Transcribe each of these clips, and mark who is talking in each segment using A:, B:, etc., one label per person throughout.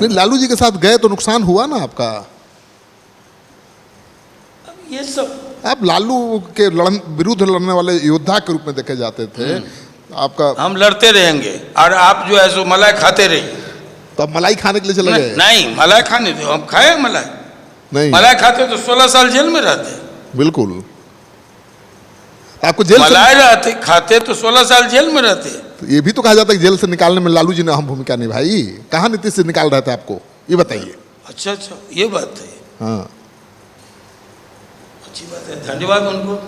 A: नहीं, लालू जी के साथ गए तो नुकसान हुआ ना आपका।
B: ये सब
A: आप लालू के विरुद्ध लड़ने वाले योद्धा के रूप में देखे जाते थे। आपका
B: हम लड़ते रहेंगे और आप जो है सो मलाई खाते रहिए।
A: तो आप मलाई खाने के लिए चले गए?
B: नहीं, मलाई खाने दो, हम खाए मलाई।
A: नहीं,
B: मलाई खाते तो 16 साल जेल में रहते।
A: बिल्कुल। आपको जेल
B: मलाई रहते खाते तो 16 साल जेल में रहते।
A: तो ये भी तो कहा जाता है कि जेल से निकालने में लालू जी ने अहम भूमिका निभाई। कहाँ नीतीश से निकाल रहे थे आपको, ये बताइए।
B: अच्छा, ये बात है।
A: हाँ,
B: अच्छी बात है, धन्यवाद उनको।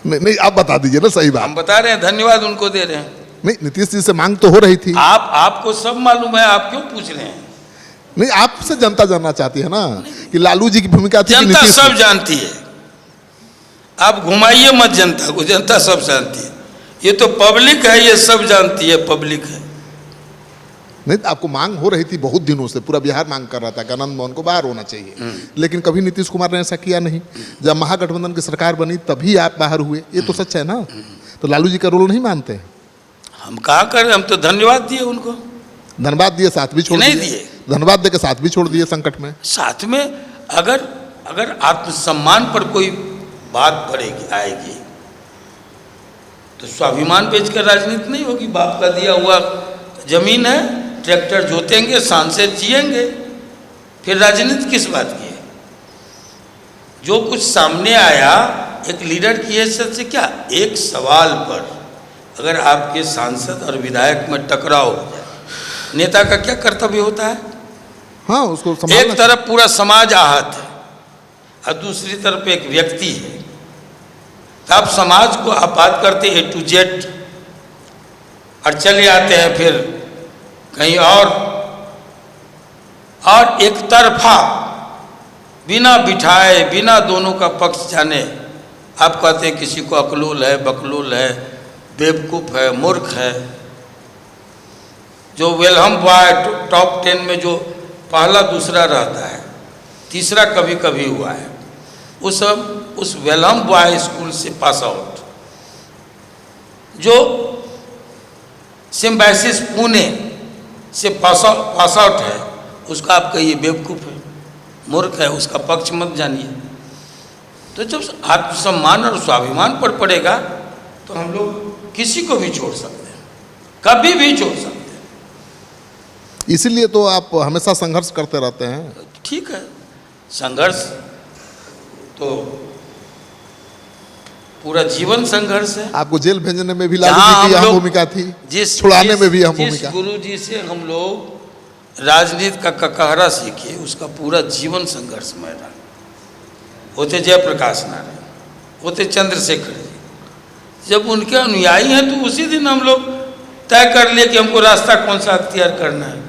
A: नहीं आप बता दीजिए ना सही बात।
B: हम बता रहे हैं, धन्यवाद उनको दे रहे हैं।
A: नहीं, नीतीश जी से मांग तो हो रही थी।
B: आपको सब मालूम है, आप क्यों पूछ रहे हैं?
A: नहीं, आपसे जनता जानना चाहती है ना कि लालू जी की भूमिका थी कि
B: जनता
A: नीतीश
B: सब जानती है। आप घुमाइए मत जनता को, जनता सब जानती है। ये तो पब्लिक है, ये सब जानती है, पब्लिक है।
A: नहीं, आपको मांग हो रही थी बहुत दिनों से, पूरा बिहार मांग कर रहा था कि आनंद मोहन को बाहर होना चाहिए, लेकिन कभी नीतीश कुमार ने ऐसा किया नहीं। जब महागठबंधन की सरकार बनी तभी आप बाहर हुए, ये तो सच है ना। तो लालू जी का रोल नहीं मानते हैं?
B: हम कहा करें, हम तो धन्यवाद दिए उनको।
A: धन्यवाद दिए, साथ भी छोड़
B: नहीं
A: दिए। धन्यवाद दे के साथ भी छोड़ दिए संकट में।
B: साथ में अगर आत्मसम्मान पर कोई बात पड़ेगी आएगी तो स्वाभिमान बेचकर राजनीति नहीं होगी। बाप का दिया हुआ जमीन है, ट्रैक्टर जोतेंगे, सांसद जिएंगे, फिर राजनीति किस बात की है? जो कुछ सामने आया एक लीडर की हैसियत से, क्या एक सवाल पर अगर आपके सांसद और विधायक में टकराव हो जाए, नेता का क्या कर्तव्य होता है?
A: हाँ, उसको
B: एक तरफ पूरा समाज आहत है और दूसरी तरफ एक व्यक्ति है। तो आप समाज को आपात करते A to Z और चले आते हैं फिर कहीं और एक तरफा बिना बिठाए, बिना दोनों का पक्ष जाने आप कहते हैं किसी को अकलूल है, बकलूल है, बेवकूफ़ है, मूर्ख है। जो वेलहम बॉय टॉप 10 में जो पहला दूसरा रहता है, तीसरा कभी कभी हुआ है, उस वेलहम बॉय स्कूल से पास आउट, जो सिम्बायसिस पुणे से पास आउट है, उसका आप कहिए बेवकूफ़ है, मूर्ख है, उसका पक्ष मत जानिए। तो जब आत्मसम्मान और स्वाभिमान पर पड़ेगा तो हम लोग किसी को भी छोड़ सकते हैं, कभी भी छोड़ सकते हैं।
A: इसीलिए तो आप हमेशा संघर्ष करते रहते हैं।
B: ठीक है, संघर्ष तो पूरा जीवन संघर्ष है।
A: आपको जेल भेजने में भी लालू जी की अहम भूमिका थी, छुड़ाने में भी अहम भूमिका।
B: गुरु जी से हम लोग राजनीति का ककहरा सीखे, उसका पूरा जीवन संघर्षमय रहा। होते जयप्रकाश नारायण, होते चंद्रशेखर जी, जब उनके अनुयायी हैं तो उसी दिन हम लोग तय कर लिए कि हमको रास्ता कौन सा अख्तियार करना है।